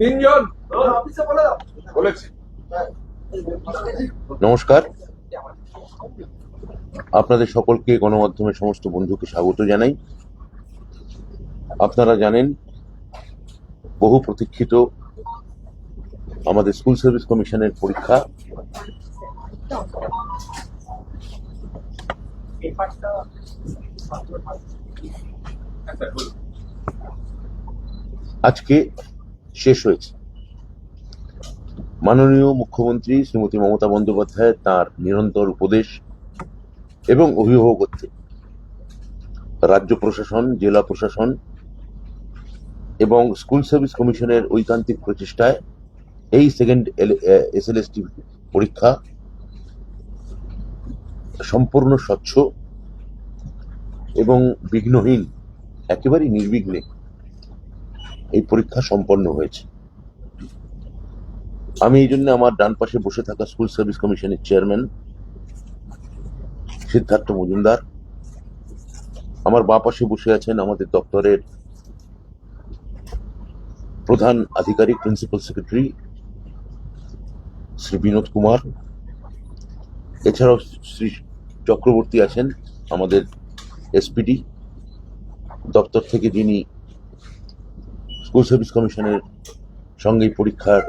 তিনজন বলেছি। নমস্কার, আপনাদের সকলকে গণমাধ্যমের সমস্ত বন্ধুকে স্বাগত জানাই। আপনারা জানেন, বহু প্রতীক্ষিত আমাদের স্কুল সার্ভিস কমিশনের পরীক্ষা আজকে শেষ হয়েছে। মাননীয় মুখ্যমন্ত্রী শ্রীমতী মমতা বন্দ্যোপাধ্যায় তাঁর নিরন্তর উপদেশ এবং অভিভাবকত্বে রাজ্য প্রশাসন, জেলা প্রশাসন এবং স্কুল সার্ভিস কমিশনের ঐকান্তিক প্রচেষ্টায় এই সেকেন্ড SLST পরীক্ষা সম্পূর্ণ স্বচ্ছ এবং বিঘ্নহীন, একেবারেই নির্বিঘ্নে এই পরীক্ষা সম্পন্ন হয়েছে। আমি এই জন্য আমার ডান পাশে বসে থাকা স্কুল সার্ভিস কমিশনের চেয়ারম্যান সিদ্ধার্থ মজুমদার, আমার বাঁ পাশে বসে আছেন আমাদের দপ্তরের প্রধান আধিকারিক প্রিন্সিপাল সেক্রেটারি শ্রী বিনোদ কুমার, এছাড়াও শ্রী চক্রবর্তী আছেন আমাদের SPD দপ্তর থেকে, যিনি স্কুল সার্ভিস কমিশনের সঙ্গে পরীক্ষার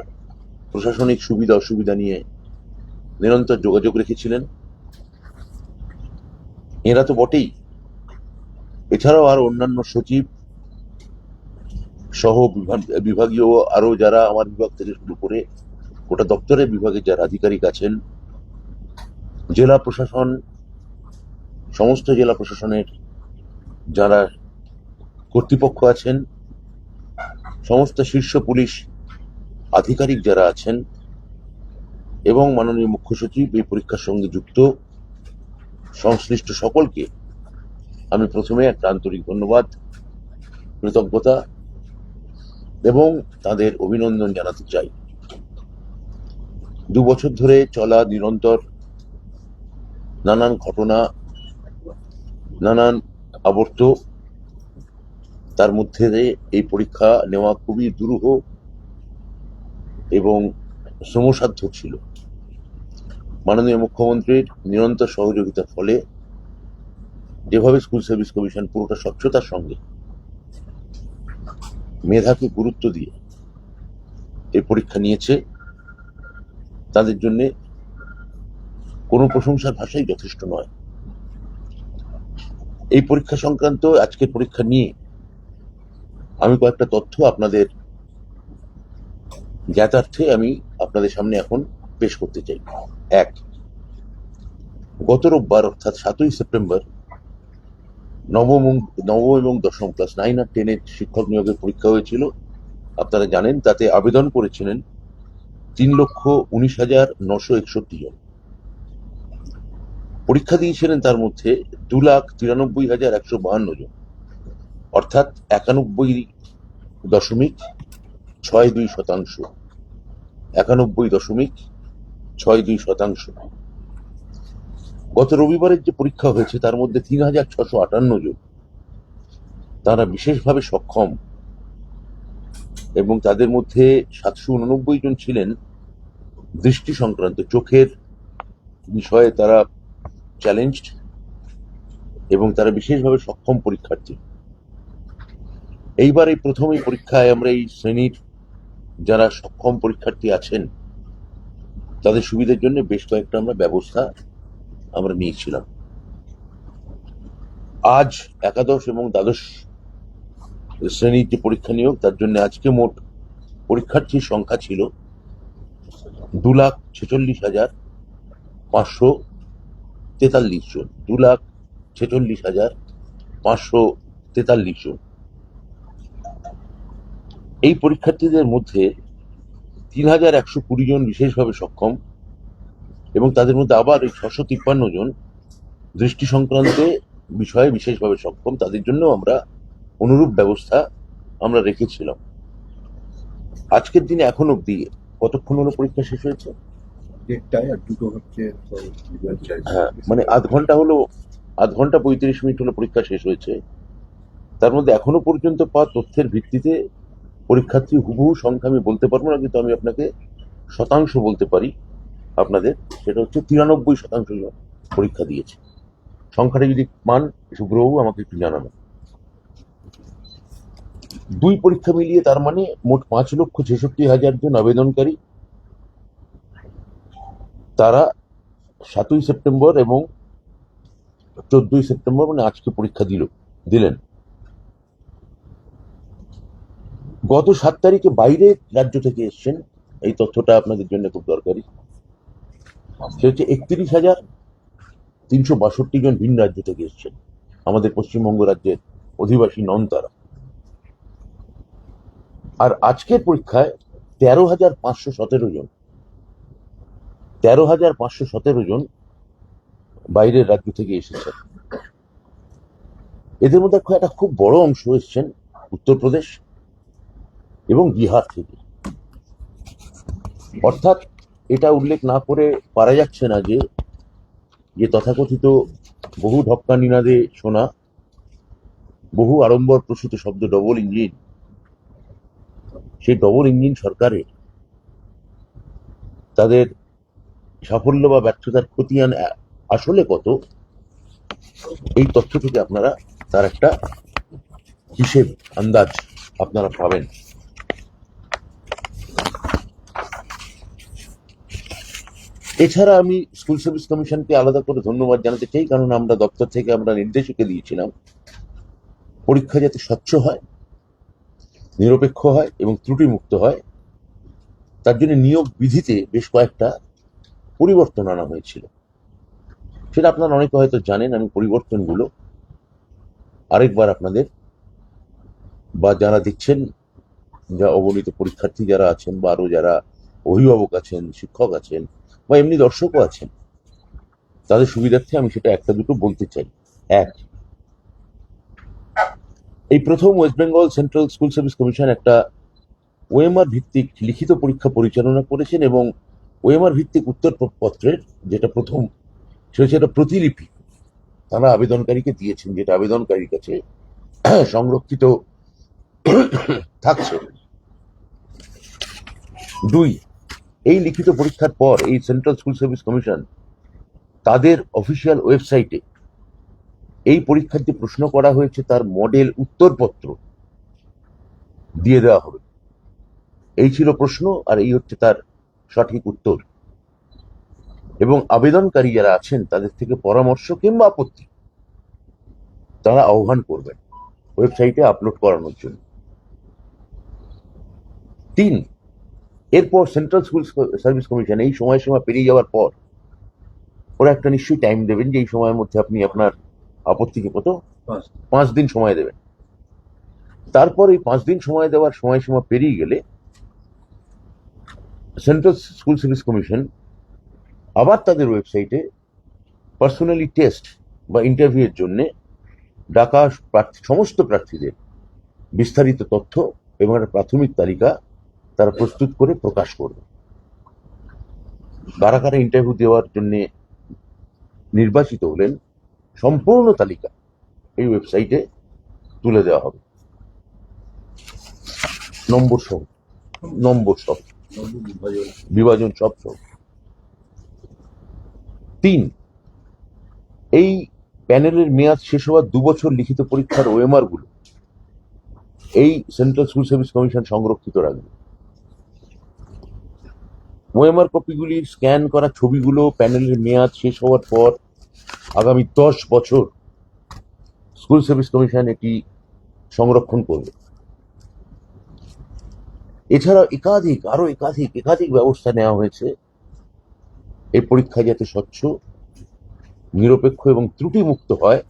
প্রশাসনিক সুবিধা অসুবিধা নিয়ে নিরন্তর যোগাযোগ রেখেছিলেন। এরা তো বটেই, এছাড়াও আর অন্যান্য সচিব সহ বিভাগীয় আরো যারা আমার বিভাগ থেকে শুরু করে গোটা দপ্তরের বিভাগের যারা আধিকারিক আছেন, জেলা প্রশাসন, সমস্ত জেলা প্রশাসনের যারা কর্তৃপক্ষ আছেন, সমস্ত শীর্ষ পুলিশ আধিকারিক যারা আছেন এবং মাননীয় মুখ্য সচিব এই পরীক্ষার সঙ্গে যুক্ত সংশ্লিষ্ট সকলকে আমি প্রথমে একটা আন্তরিক ধন্যবাদ, কৃতজ্ঞতা এবং তাদের অভিনন্দন জানাতে চাই। 2 বছর ধরে চলা নিরন্তর নানান ঘটনা, নানান আবর্ত, তার মধ্যে এই পরীক্ষা নেওয়া খুবই দুরূহ এবং শ্রমসাধ্য ছিল। মাননীয় মুখ্যমন্ত্রীর নিরন্তর সহযোগিতার ফলে যেভাবে স্কুল সার্ভিস কমিশন পুরোটা স্বচ্ছতার সঙ্গে মেধাকে গুরুত্ব দিয়ে এই পরীক্ষা নিয়েছে, তাদের জন্য কোনো প্রশংসার ভাষাই যথেষ্ট নয়। এই পরীক্ষা সংক্রান্ত আজকের পরীক্ষা নিয়ে আমি কয়েকটা তথ্য আপনাদের জ্ঞাতার্থে আমি আপনাদের সামনে এখন পেশ করতে চাই। 1, গত রোববার অর্থাৎ 7ই সেপ্টেম্বর নবম এবং দশম ক্লাস 9 আর 10 এর শিক্ষক নিয়োগের পরীক্ষা হয়েছিল। আপনারা জানেন, তাতে আবেদন করেছিলেন 3,19,961 জন। পরীক্ষা দিয়েছিলেন তার মধ্যে 2,93,152 জন, অর্থাৎ 91.62%। 91.62%। গত রবিবারের যে পরীক্ষা হয়েছে তার মধ্যে 3,658 জন তারা বিশেষভাবে সক্ষম এবং তাদের মধ্যে 789 জন ছিলেন দৃষ্টি সংক্রান্ত, চোখের বিষয়ে তারা চ্যালেঞ্জড এবং তারা বিশেষভাবে সক্ষম পরীক্ষার্থী। এইবার এই প্রথম এই পরীক্ষায় আমরা এই শ্রেণীর যারা সক্ষম পরীক্ষার্থী আছেন তাদের সুবিধার জন্য বেশ কয়েকটা আমরা ব্যবস্থা আমরা নিয়েছিলাম। আজ একাদশ এবং দ্বাদশ শ্রেণীর যে পরীক্ষা নিয়োগ, তার জন্য আজকে মোট পরীক্ষার্থীর সংখ্যা ছিল 2,46,543 জন। 2,46,543 জন। এই পরীক্ষার্থীদের মধ্যে 3,120 জন বিশেষভাবে সক্ষম এবং তাদের মধ্যে আবার এই 653 জন দৃষ্টি সংক্রান্ত বিষয়ে বিশেষভাবে সক্ষম। তাদের জন্য আমরা অনুরূপ ব্যবস্থা আমরা রেখেছিলাম। আজকের দিনে এখন অব্দি কতক্ষণ হলো পরীক্ষা শেষ হয়েছে? 1টায় আর 2টো হচ্ছে। হ্যাঁ, মানে আধ ঘন্টা 35 মিনিট হলো পরীক্ষা শেষ হয়েছে। তার মধ্যে এখনো পর্যন্ত পাওয়া তথ্যের ভিত্তিতে পরীক্ষার্থী হুবহু সংখ্যা আমি বলতে পারবো না, কিন্তু আমি আপনাকে শতাংশ বলতে পারি আপনাদের। সেটা হচ্ছে 93% জন পরীক্ষা দিয়েছে। সংখ্যাটা যদি পান শুভ্রবাবু আমাকে একটু জানানো। দুই পরীক্ষা মিলিয়ে তার মানে মোট 5,66,000 জন আবেদনকারী, তারা 7ই সেপ্টেম্বর এবং 14ই সেপ্টেম্বর মানে আজকে পরীক্ষা দিলেন। গত 7 তারিখে বাইরে রাজ্য থেকে এসছেন, এই তথ্যটা আপনাদের জন্য খুব দরকারি। সে হচ্ছে 31,362 জন ভিন রাজ্য থেকে এসছেন, আমাদের পশ্চিমবঙ্গ রাজ্যের অধিবাসী নন তারা। আর আজকের পরীক্ষায় 13,517 জন 13,517 জন বাইরের রাজ্য থেকে এসেছেন। এদের মধ্যে একটা খুব বড় অংশ এসছেন উত্তরপ্রদেশ এবং বিহার থেকে। অর্থাৎ এটা উল্লেখ না করে পারা যাচ্ছে না যে তথাকথিত বহু ঢক্কা নিনাদে শোনা, বহু আড়ম্বর প্রসূত শব্দ ডবল ইঞ্জিন, সেই ডবল ইঞ্জিন সরকারের তাদের সাফল্য বা ব্যর্থতার খতিয়ান আসলে কত, এই তথ্য থেকে আপনারা তার একটা হিসেব আন্দাজ আপনারা পাবেন। এছাড়া আমি স্কুল সার্ভিস কমিশনকে আলাদা করে ধন্যবাদ জানাতে চাই, কারণ আমরা দপ্তর থেকে আমরা নির্দেশিকা দিয়েছিলাম পরীক্ষা যাতে স্বচ্ছ হয়, নিরপেক্ষ হয় এবং ত্রুটিমুক্ত হয়। তার জন্য নিয়োগ বিধিতে বেশ কয়েকটা পরিবর্তন আনা হয়েছিল। সেটা আপনারা অনেকে হয়তো জানেন। আমি পরিবর্তনগুলো আরেকবার আপনাদের বা যারা দেখছেন, যা অবনীত পরীক্ষার্থী যারা আছেন বা আরো যারা অভিভাবক আছেন, শিক্ষক আছেন বা এমনি দর্শকও আছেন, তাদের সুবিধার্থে আমি সেটা একটা দুটো বলতে চাই। এক, এই প্রথম West Bengal central school service commission একটা ওএমআর ভিত্তিক লিখিত পরীক্ষা পরিচালনা করেছেন এবং ওএমআর ভিত্তিক উত্তরপত্রের যেটা প্রথম, সেটা প্রতিলিপি তারা আবেদনকারীকে দিয়েছেন, যেটা আবেদনকারীর কাছে সংরক্ষিত থাকছে। দুই, এই লিখিত পরীক্ষার পর এই সেন্ট্রাল স্কুল সার্ভিস কমিশন তাদের অফিসিয়াল ওয়েবসাইটে এই পরীক্ষার যে প্রশ্ন করা হয়েছে তার মডেল উত্তরপত্র দিয়ে দেওয়া হবে। এই ছিল প্রশ্ন আর এই হচ্ছে তার সঠিক উত্তর, এবং আবেদনকারী যারা আছেন তাদের থেকে পরামর্শ কিংবা আপত্তি তারা আহ্বান করবেন ওয়েবসাইটে আপলোড করানোর জন্য। তিন, এরপর সেন্ট্রাল স্কুল সার্ভিস কমিশন এই সময়সীমা পেরিয়ে যাওয়ার পর ওরা একটা নিশ্চয়ই টাইম দেবেন যে এই সময়ের মধ্যে আপনি আপনার আপত্তিকে 5 দিন সময় দেবেন। তারপর এই 5 দিন সময় দেওয়ার সময়সীমা পেরিয়ে গেলে সেন্ট্রাল স্কুল সার্ভিস কমিশন আবার তাদের ওয়েবসাইটে পার্সোনালি টেস্ট বা ইন্টারভিউয়ের জন্য ডাকা সমস্ত প্রার্থীদের বিস্তারিত তথ্য এবং একটা প্রাথমিক তালিকা তারা প্রস্তুত করে প্রকাশ করবে। কারা কারা ইন্টারভিউ দেওয়ার জন্য নির্বাচিত হলেন সম্পূর্ণ তালিকা এই ওয়েবসাইটে তুলে দেওয়া হবে, নম্বর সহ বিভাজন সব। 3, এই প্যানেলের মেয়াদ শেষ হওয়ার 2 বছর লিখিত পরীক্ষার ওএমআর গুলো এই সেন্ট্রাল স্কুল সার্ভিস কমিশন সংরক্ষিত রাখবে। ওএমআর কপিগুলি স্ক্যান করা ছবিগুলো প্যানেলের মেয়াদ শেষ হওয়ার পর আগামী 10 বছর স্কুল সার্ভিস কমিশন এটি সংরক্ষণ করবে। এছাড়া একাধিক ব্যবস্থা নেওয়া হয়েছে এই পরীক্ষা যাতে স্বচ্ছ, নিরপেক্ষ এবং ত্রুটিমুক্ত হয়।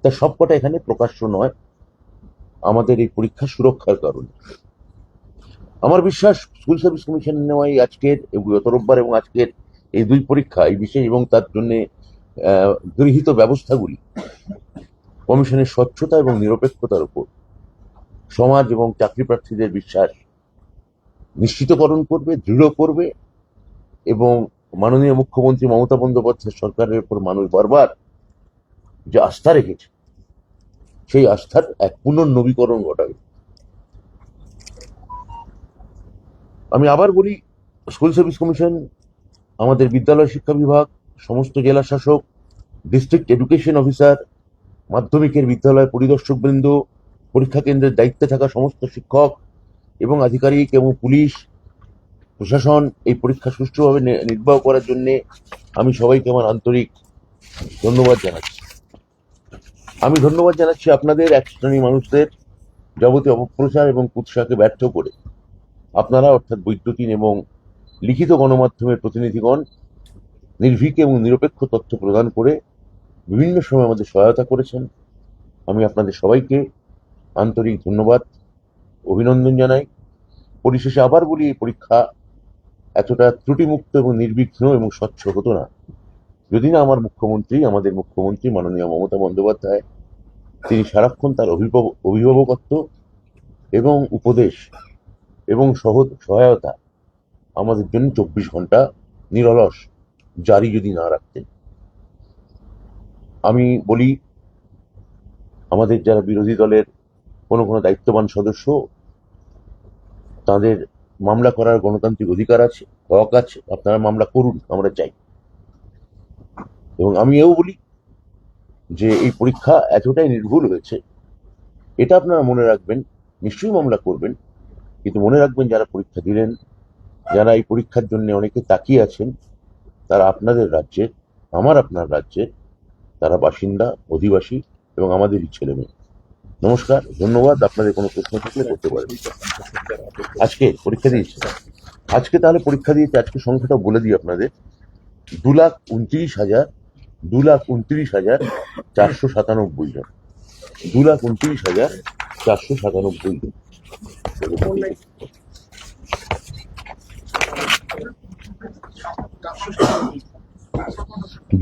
তা সবকটা এখানে প্রকাশ্য নয়, আমাদের এই পরীক্ষা সুরক্ষার কারণে। আমার বিশ্বাস স্কুল সার্ভিস কমিশন নেওয়া এই আজকের গত রোববার এবং আজকের এই 2 পরীক্ষা এই বিশেষ এবং তার জন্য গৃহীত ব্যবস্থাগুলি কমিশনের স্বচ্ছতা এবং নিরপেক্ষতার উপর সমাজ এবং চাকরি প্রার্থীদের বিশ্বাস নিশ্চিতকরণ করবে, দৃঢ় করবে, এবং মাননীয় মুখ্যমন্ত্রী মমতা বন্দ্যোপাধ্যায় সরকারের উপর মানুষ বারবার যে আস্থা রেখেছে সেই আস্থার এক পুনর্নবীকরণ ঘটাবে। আমি আবার বলি, স্কুল সার্ভিস কমিশন, আমাদের বিদ্যালয় শিক্ষা বিভাগ, সমস্ত জেলা শাসক, ডিস্ট্রিক্ট এডুকেশন অফিসার, মাধ্যমিকের বিদ্যালয় পরিদর্শক বৃন্দ, পরীক্ষা কেন্দ্রের দায়িত্বে থাকা সমস্ত শিক্ষক এবং আধিকারিক এবং পুলিশ প্রশাসন এই পরীক্ষা সুষ্ঠুভাবে নির্বাহ করার জন্য আমি সবাইকে আমার আন্তরিক ধন্যবাদ জানাচ্ছি। আমি ধন্যবাদ জানাচ্ছি আপনাদের এক শ্রেণী মানুষদের যাবতীয় অপপ্রচার এবং কুৎসাকে ব্যর্থ করে আপনারা অর্থাৎ বৈদ্যুতিন এবং লিখিত গণমাধ্যমের প্রতিনিধিগণ নির্ভীক এবং নিরপেক্ষ তথ্য প্রদান করে বিভিন্ন সময় আমাদের সহায়তা করেছেন। আমি আপনাদের সবাইকে আন্তরিক ধন্যবাদ, অভিনন্দন জানাই। পরিশেষে আবার বলি, এই পরীক্ষা এতটা ত্রুটিমুক্ত এবং নির্বিঘ্ন এবং স্বচ্ছ হতো না যদি না আমাদের মুখ্যমন্ত্রী মাননীয় মমতা বন্দ্যোপাধ্যায়, তিনি সারাক্ষণ তার অভিভাবকত্ব এবং উপদেশ এবং সহায়তা আমাদের জন্য 24 ঘন্টা নিরলস জারি যদি না রাখতেন। আমি বলি, আমাদের যারা বিরোধী দলের কোনো দায়িত্ববান সদস্য, তাদের মামলা করার গণতান্ত্রিক অধিকার আছে, হক আছে, আপনারা মামলা করুন, আমরা চাই। এবং আমি এও বলি যে এই পরীক্ষা এতটাই নির্ভুল হয়েছে, এটা আপনারা মনে রাখবেন, নিশ্চয়ই মামলা করবেন, কিন্তু মনে রাখবেন যারা পরীক্ষা দিলেন, যারা এই পরীক্ষার জন্য অনেকে তাকিয়ে আছেন, তারা আপনাদের রাজ্যের, আপনার রাজ্যের, তারা বাসিন্দা, অধিবাসী এবং আমাদেরই ছেলে মেয়ে। নমস্কার, ধন্যবাদ। আপনাদের কোনো প্রশ্ন থাকলে করতে পারেন। আজকে পরীক্ষা দিয়েছে, তাহলে পরীক্ষা দিয়েছে, আজকে সংখ্যাটা বলে দিই আপনাদের, 2,29,497 জন, 2,29,497 জন।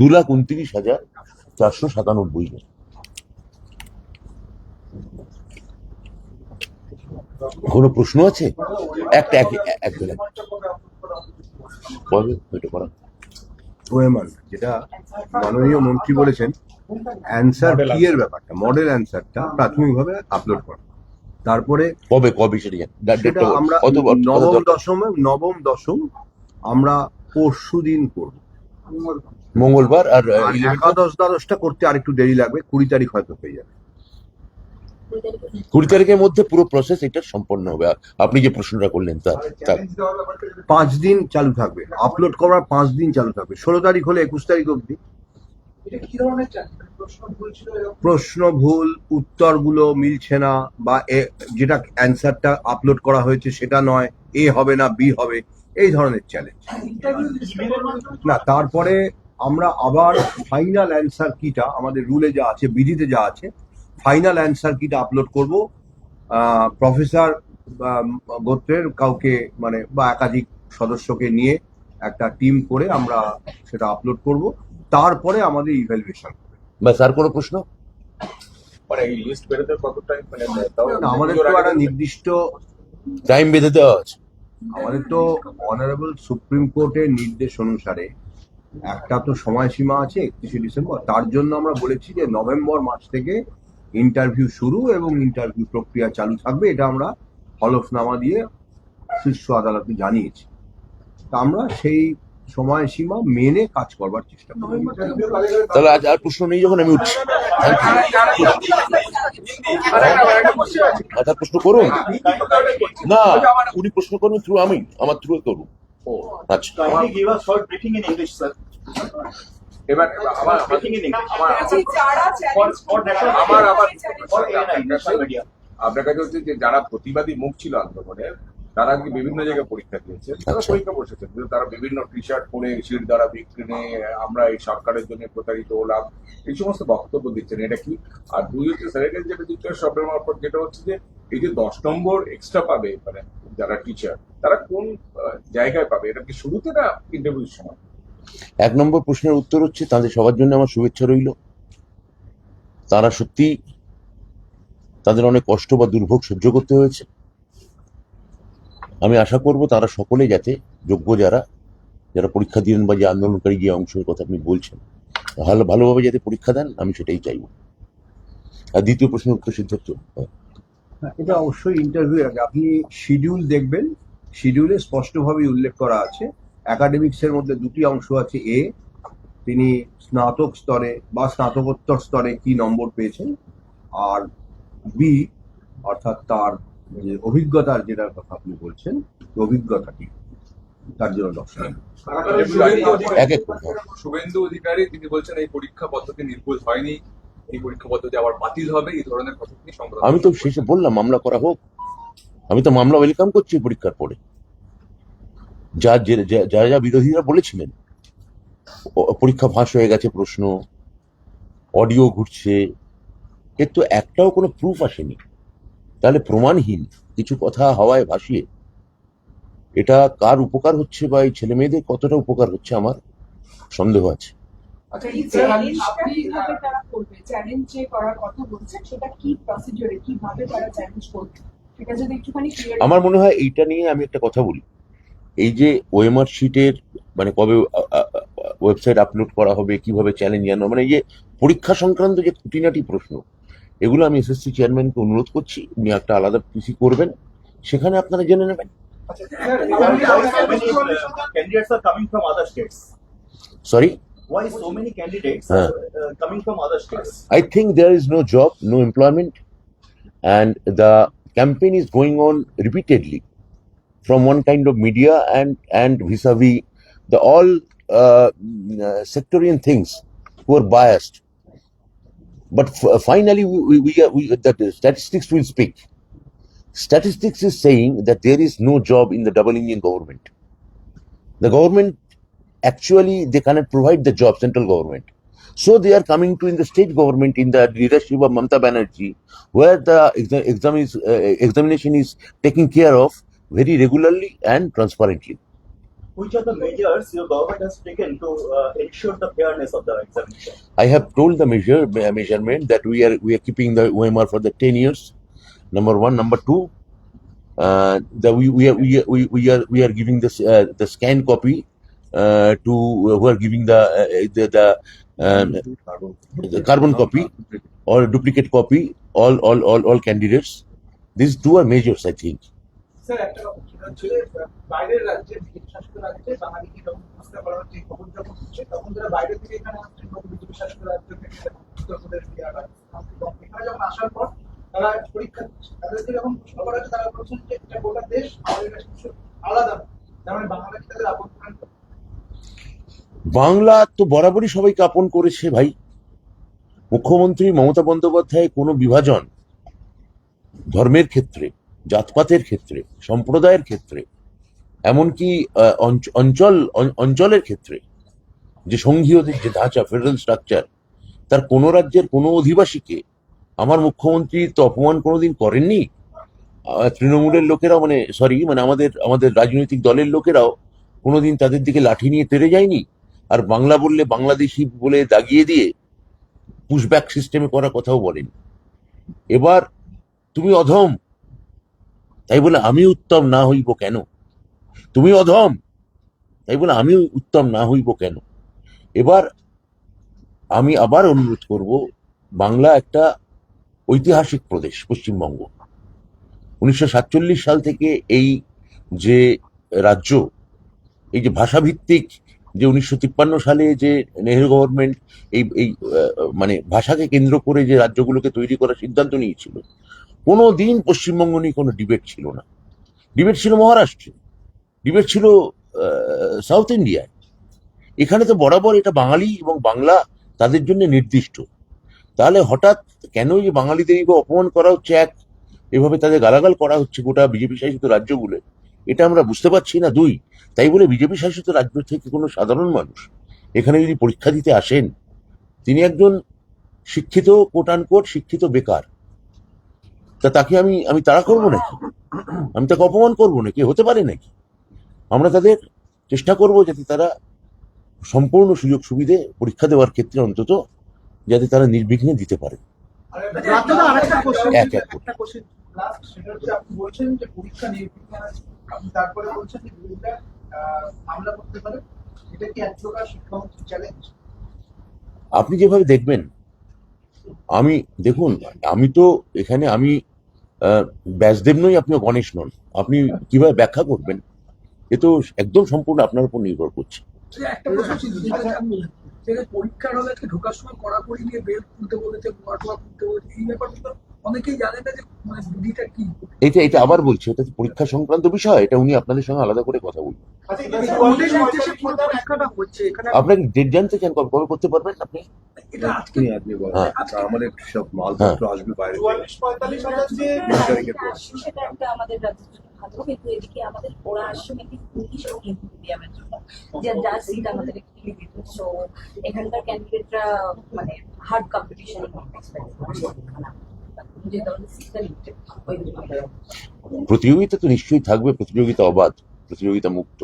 2,29,497 জন। কোনো প্রশ্ন আছে? একটা ওএমআর যেটা মাননীয় মন্ত্রী বলেছেন, অ্যান্সার কি এর ব্যাপারটা, মডেল অ্যান্সারটা প্রাথমিকভাবে আপলোড করা, তারপরে কবে সেটা আমরা নবম দশম আমরা পরশু দিন করবো। মঙ্গলবার। আর একাদশ দ্বাদশটা করতে আর একটু দেরি লাগবে, 20 তারিখ হয়তো হয়ে যাবে। 20 তারিখের মধ্যে পুরো প্রসেস এটা সম্পন্ন হবে। আপনি যে প্রশ্নটা করলেন তার 5 দিন চালু থাকবে, আপলোড করার 5 দিন চালু থাকবে। 16 তারিখ হলে 21 তারিখ অবধি। প্রশ্ন ভুল, উত্তরগুলো মিলছে না, বা যেটা অ্যান্সারটা আপলোড করা হয়েছে সেটা নয়, এ হবে না বি হবে, এই ধরনের চ্যালেঞ্জ না। তারপরে আমরা আবার ফাইনাল অ্যান্সার কিটা, আমাদের রুলে যা আছে, বিধিতে যা আছে, ফাইনাল অ্যান্সার কিটা আপলোড করব। প্রফেসর গোত্রের কাউকে বা একাধিক সদস্যকে নিয়ে একটা টিম করে আমরা সেটা আপলোড করব। তারপরে আমাদের ইভ্যালুয়েশন হবে। ব্যাস, আর কোনো প্রশ্ন? এই লিস্ট বেরোতে কত টাইম আমাদের তো একটা নির্দিষ্ট টাইম বেঁধে দেওয়া আছে। আমাদের তো অনারেবল সুপ্রিম কোর্টের নির্দেশ অনুসারে একটা তো সময়সীমা আছে 31শে ডিসেম্বর। তার জন্য আমরা বলেছি যে নভেম্বর মাস থেকে ইন্টারভিউ শুরু এবং ইন্টারভিউ প্রক্রিয়া চালু থাকবে। এটা আমরা হলফনামা দিয়ে শীর্ষ আদালতে জানিয়েছি। তা আমরা সেই সময়সীমা মেনে কাজ করবার চেষ্টা করব। তাহলে আজ আর প্রশ্ন নেই যখন আমি উঠছি। আচ্ছা, প্রশ্ন করুন। না, উনি প্রশ্ন করুন থ্রু আমার থ্রু করুন। আচ্ছা, এবার আপনার কাছে হচ্ছে যে যারা প্রতিবাদী মুখ ছিল আন্দোলনের, তারা আজকে বিভিন্ন জায়গায় পরীক্ষা দিয়েছেন, তারা পরীক্ষা বসেছেন, কিন্তু তারা বিভিন্ন টি শার্ট পরে শির দ্বারা বিক্রি নিয়ে আমরা এই সরকারের জন্য প্রতারিত হলাম, এই সমস্ত বক্তব্য দিচ্ছেন। এটা কি? আর দুই হচ্ছে স্যারের যেটা দিচ্ছে সবের মারফত, যেটা হচ্ছে যে এই যে 10 নম্বর এক্সট্রা পাবে যারা টিচার, তারা কোন জায়গায় পাবে? এটা কি শুরুতে না ইন্টারভিউর সময়? 1 নম্বর প্রশ্নের উত্তর হচ্ছে, তাদের সবার জন্য আমার শুভেচ্ছা রইল। তারা সত্যি, তাদের অনেক কষ্ট বা দুর্ভোগ সহ্য করতে হয়েছে। আমি আশা করব তারা সকলে যাতে যোগ্য, যারা পরীক্ষা দিলেন বা যে আন্দোলনকারী যে অংশের কথা আপনি বলছেন, ভালোভাবে যাতে পরীক্ষা দেন, আমি সেটাই চাইব। আর দ্বিতীয় প্রশ্নের উত্তর সিদ্ধার্থ। এটা অবশ্যই ইন্টারভিউ আগে আপনি শিডিউল দেখবেন, শিডিউলে স্পষ্টভাবে উল্লেখ করা আছে একাডেমিক্সের মধ্যে দুটি অংশ আছে। তিনি স্নাতক স্তরে বা স্নাতকোত্তর স্তরে কি নম্বর পেয়েছেন, আর বি অর্থাৎ তার যে অভিজ্ঞতার যেটার কথা আপনি বলছেন, অভিজ্ঞতাটি তার জন্য 10 নম্বর। এক এক শুভেন্দু অধিকারী তিনি বলছেন এই পরীক্ষা পদ্ধতি নির্ভুল হয়নি, এই পরীক্ষা পদ্ধতি আবার বাতিল হবে, এই ধরনের কথা তিনি সংবাদ। আমি তো শেষে বললাম মামলা করা হোক, আমি তো মামলা ওয়েলকাম করছি পরীক্ষার পরে। যা যা বিরোধীরা বলেছিলেন পরীক্ষা ফাঁস হয়ে গেছে, প্রশ্ন অডিও ঘুরছে, এর তো একটাও কোনো প্রুফ আসেনি, তাহলে প্রমাণহীন কিছু কথা হাওয়ায় ভাসিয়ে এটা কার উপকার হচ্ছে বা এই ছেলে মেয়েদের কতটা উপকার হচ্ছে আমার সন্দেহ আছে। আচ্ছা, এই চ্যালেঞ্জটা কিভাবে তারা করবে? চ্যালেঞ্জ যে করার কথা বলছেন সেটা কি প্রসিডিউরে, কিভাবে তারা চ্যালেঞ্জ করবে সেটা যদি একটুখানি ক্লিয়ার। আমার মনে হয় এইটা নিয়ে আমি একটা কথা বলি। এই যে ওএমআর শিটের মানে কবে ওয়েবসাইট আপলোড করা হবে, কিভাবে চ্যালেঞ্জ জানানো, মানে এই যে পরীক্ষা সংক্রান্ত যে খুঁটিনাটি প্রশ্ন, এগুলো আমি এসএসসি চেয়ারম্যানকে অনুরোধ করছি উনি একটা আলাদা পিসি করবেন, সেখানে আপনারা জেনে নেবেন। Candidates are coming from other states. Sorry, Why so many candidates Huh. are coming from other states? I think there is no job, no employment, and the campaign is going on repeatedly from one kind of media and vis-a-vis the all sectarian things who are biased. But finally, the statistics will speak. Statistics is saying that there is no job in the double engine government. The government actually they cannot provide the job, central government. So they are coming to in the state government in the leadership of Mamata Banerjee, where the examination is taken care of very regularly and transparently. Which are the measures your government has taken to ensure the fairness of the examination? I have told the measurement that we are keeping the OMR for the 10 years. Number one, number two, that we are giving this the scan copy to who are giving the carbon copy or duplicate copy all candidates. These two are measures, I think. Sir, একটা কথা হচ্ছে বাইরের রাজ্যে, BJP শাসিত রাজ্যে বাঙালিকে যখন প্রশ্ন করা হচ্ছে, খবর যখন হচ্ছে, তখন যারা বাইরে থেকে এখানে আসছেন, বিজেপি শাসিত রাজ্য থেকে উত্তরপ্রদেশ, বিহার, রাজস্থান, এখানে যখন আসার পর তারা পরীক্ষা দিচ্ছে, তাদেরকে যখন প্রশ্ন করা হচ্ছে তারা বলছেন যে এটা গোটা দেশ, আমাদের কাছে কিছু আলাদা না, তার মানে বাংলাদেশ তাদের আপন করেন। বাংলা তো বরাবরই সবাইকে আপন করেছে ভাই। মুখ্যমন্ত্রী মমতা বন্দ্যোপাধ্যায় কোনো বিভাজন ধর্মের ক্ষেত্রে, জাতপাতের ক্ষেত্রে, সম্প্রদায়ের ক্ষেত্রে, এমনকি অঞ্চলের ক্ষেত্রে যে সংঘীয় যে ধাঁচা, ফেডারেল স্ট্রাকচার, তার কোনো রাজ্যের কোনো অধিবাসীকে আমার মুখ্যমন্ত্রী তো অপমান কোনোদিন করেননি। তৃণমূলের লোকেরাও মানে আমাদের রাজনৈতিক দলের লোকেরাও কোনোদিন তাদের দিকে লাঠি নিয়ে তেড়ে যায়নি। আর বাংলা বললে বাংলাদেশি বলে দাগিয়ে দিয়ে পুশব্যাক সিস্টেমে করার কথাও বলেন। এবার তুমি অধম, তাই বলে আমি উত্তম না হইব কেন? তুমি অধম, তাই বলে আমি উত্তম না হইব কেন? এবার আমি আবার অনুরোধ করব, বাংলা একটা ঐতিহাসিক প্রদেশ, পশ্চিমবঙ্গ 1947 সাল থেকে এই যে রাজ্য, এই যে ভাষাভিত্তিক যে 1953 সালে যে নেহেরু গভর্নমেন্ট এই মানে ভাষাকে কেন্দ্র করে যে রাজ্যগুলোকে তৈরি করার সিদ্ধান্ত নিয়েছিল, কোনো দিন পশ্চিমবঙ্গ নিয়ে কোনো ডিবেট ছিল না। ডিবেট ছিল মহারাষ্ট্রে, ডিবেট ছিল সাউথ ইন্ডিয়ায়। এখানে তো বরাবর এটা বাঙালি এবং বাংলা তাদের জন্য নির্দিষ্ট। তাহলে হঠাৎ কেন যে বাঙালিদের অপমান করা হচ্ছে, এভাবে তাদের গালাগাল করা হচ্ছে গোটা বিজেপি শাসিত রাজ্যগুলো, এটা আমরা বুঝতে পারছি না। দুই, তাই বলে বিজেপি শাসিত রাজ্য থেকে কোনো সাধারণ মানুষ এখানে যদি পরীক্ষা দিতে আসেন, তিনি একজন শিক্ষিত কোট আনকোট শিক্ষিত বেকার, তা তাকে আমি তাড়া করবো নাকি? আমি তাকে অপমান করবো নাকি? হতে পারে নাকি? আমরা তাদের চেষ্টা করব যাতে তারা সম্পূর্ণ সুযোগ সুবিধে পরীক্ষা দেওয়ার ক্ষেত্রে অন্তত যাতে তারা নির্বিঘ্নে দিতে পারে। আপনি বলছেন যে পরীক্ষা নির্বিঘ্নে, আপনি তারপরে বলছেন যে বিরোধীরা হামলা করতে পারে, এটা কি এক প্রকার শিক্ষামন্ত্রীর চ্যালেঞ্জ? আপনি যেভাবে দেখবেন, দেখুন আমি তো এখানে ব্যাসদেব নয়, আপনিও গণেশ নন। আপনি কিভাবে ব্যাখ্যা করবেন এ তো একদম সম্পূর্ণ আপনার উপর নির্ভর করছে। একটা প্রশ্ন ছিল যেটা পরীক্ষার হলে ঢোকার সময় কড়াকড়ি নিয়ে বেল খুলতে বলেছে, মাটোয়া খুলতে বলেছে, এই ব্যাপারগুলো অনেকেই জানে না যে মানে বিধিটা কি। এটা আবার বলছি, এটা তো পরীক্ষা সংক্রান্ত বিষয়, এটা উনি আপনাদের সঙ্গে আলাদা করে কথা বলবেন। পরীক্ষাটা হচ্ছে এখানে আপনাকে ডেট জানতে চান, কবে করতে পারবেন আপনি? এটা আজকে আপনি বলেন হ্যাঁ। আমাদের সব মালপত্র আসবে বাইরে থেকে। 44-45 যে তারিখের পর। সেটা একটা আমাদের রাজ্যের জন্য ভালো, কিন্তু এদিকে আমাদের ওরা আসছে নাকি ইংলিশ এবং হিন্দি মিডিয়ামের জন্য, যার সিট আমাদের একটু দিত। সো এখানকার ক্যান্ডিডেটরা মানে হার্ড কম্পিটিশন যে ধরনের সিটটা নিচ্ছে ওই প্রতিযোগিতা তো নিশ্চয়ই থাকবে, প্রতিযোগিতা অবাধ, প্রতিযোগিতা মুক্ত।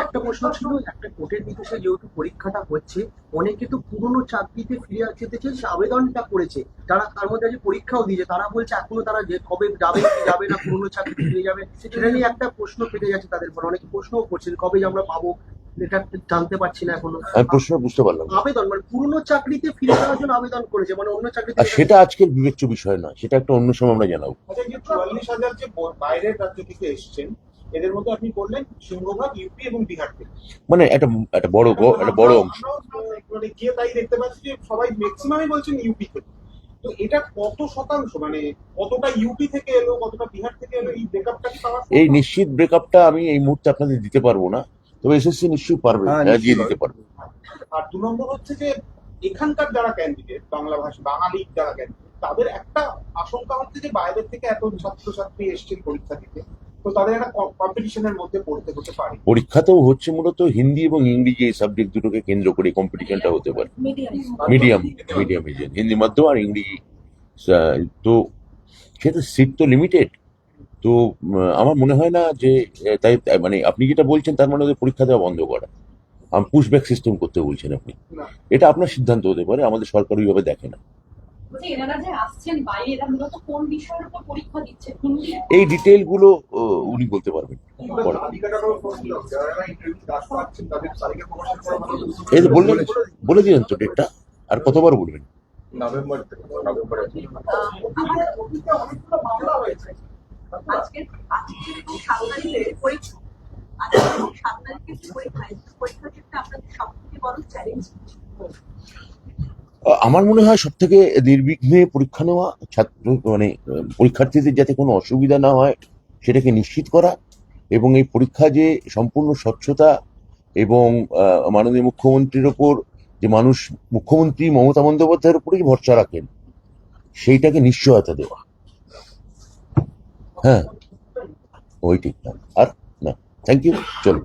একটা প্রশ্ন ছিল, একটা কোর্টের নির্দেশে যেহেতু পরীক্ষাটা হচ্ছে, অনেকে তো পুরনো চাকরিতে ফিরে যেতে চেয়েছে, আবেদনটা করেছে, তারা তার মধ্যে যে পরীক্ষাও দিয়েছে, তারা বলছে এখনো তারা যে কবে যাবে কি যাবে না, পুরনো চাকরিতে ফিরে যাবে, সেটা নিয়ে একটা প্রশ্ন থেকে যাচ্ছে তাদের পর। অনেকে প্রশ্নও করছেন কবে যে আমরা পাবো, এটা জানতে পারছি না এখনো। আমি প্রশ্ন বুঝতে পারলাম না। আবেদন মানে পুরনো চাকরিতে ফিরে যাওয়ার জন্য আবেদন করেছে, মানে অন্য চাকরিতে। আর সেটা আজকের বিবেচ্য বিষয় নয়, সেটা একটা অন্য সময় আমরা জানাবো। আচ্ছা, যে 44,000 যে বাইরের রাজ্য থেকে এসেছেন, এদের মধ্যে আপনি বললেন সিংহভাগ ইউপি এবং বিহার থেকে, মানে একটা বড় অংশ। মানে গিয়ে তাই দেখতে পাচ্ছি যে সবাই ম্যাক্সিমামই বলছেন ইউপি থেকে। তো এটা কত শতাংশ, মানে কতটা ইউপি থেকে এলো, কতটা বিহার থেকে এলো, এই ব্রেকআপটা কি পাওয়া এই নিশ্চিত ব্রেকআপটা আমি এই মুহূর্তে আপনাদের দিতে পারবো না, তবে এসএসসি নিশ্চয়ই পারবে, দিয়ে দিতে পারবে। আর 2 নম্বর হচ্ছে যে এখানকার যারা ক্যান্ডিডেট, বাঙালি যারা ক্যান্ডিডেট, তাদের একটা আশঙ্কা হচ্ছে যে বাইরের থেকে এত ছাত্রছাত্রী এসছেন পরীক্ষা দিতে, তো তাদের একটা কম্পিটিশনের মধ্যে পড়তে হতে পারে। পরীক্ষাতেও হচ্ছে মূলত হিন্দি এবং ইংরেজি এই সাবজেক্ট দুটোকে কেন্দ্র করে কম্পিটিশনটা হতে পারে। মিডিয়াম হিন্দি মাধ্যম আর ইংরেজি। তো সেটা সিট তো লিমিটেড। তো আমার মনে হয় না যে তাই মানে আপনি যেটা বলছেন তার মানে ওদের পরীক্ষা দেওয়া বন্ধ করা, পুশব্যাক সিস্টেম করতে বলছেন আপনি। এটা আপনার সিদ্ধান্ত হতে পারে, আমাদের সরকার ওইভাবে দেখে না। এনারা যে আসছেন বাইরে, এরা মূলত কোন বিষয়ের উপর পরীক্ষা দিচ্ছেন? হিন্দি? এই ডিটেইল গুলো উনি বলতে পারবেন। এই যে বলে দিলেন তো ডেটটা, আর কতবার বলবেন? নভেম্বর থেকে, নভেম্বরে অনেকগুলো মামলা হয়েছে। আজকে 7 তারিখে পরীক্ষা, আজকে 7 তারিখে পরীক্ষার ক্ষেত্রে আপনাদের সবথেকে বড় চ্যালেঞ্জ। আমার মনে হয় সব থেকে নির্বিঘ্নে পরীক্ষা নেওয়া, পরীক্ষার্থীদের যাতে কোনো অসুবিধা না হয় সেটাকে নিশ্চিত করা, এবং এই পরীক্ষা যে সম্পূর্ণ স্বচ্ছতা এবং মাননীয় মুখ্যমন্ত্রীর ওপর যে মুখ্যমন্ত্রী মমতা বন্দ্যোপাধ্যায়ের উপরেই ভরসা রাখেন সেইটাকে নিশ্চয়তা দেওয়া। হ্যাঁ, ওই ঠিক না আর না। থ্যাংক ইউ, চলো।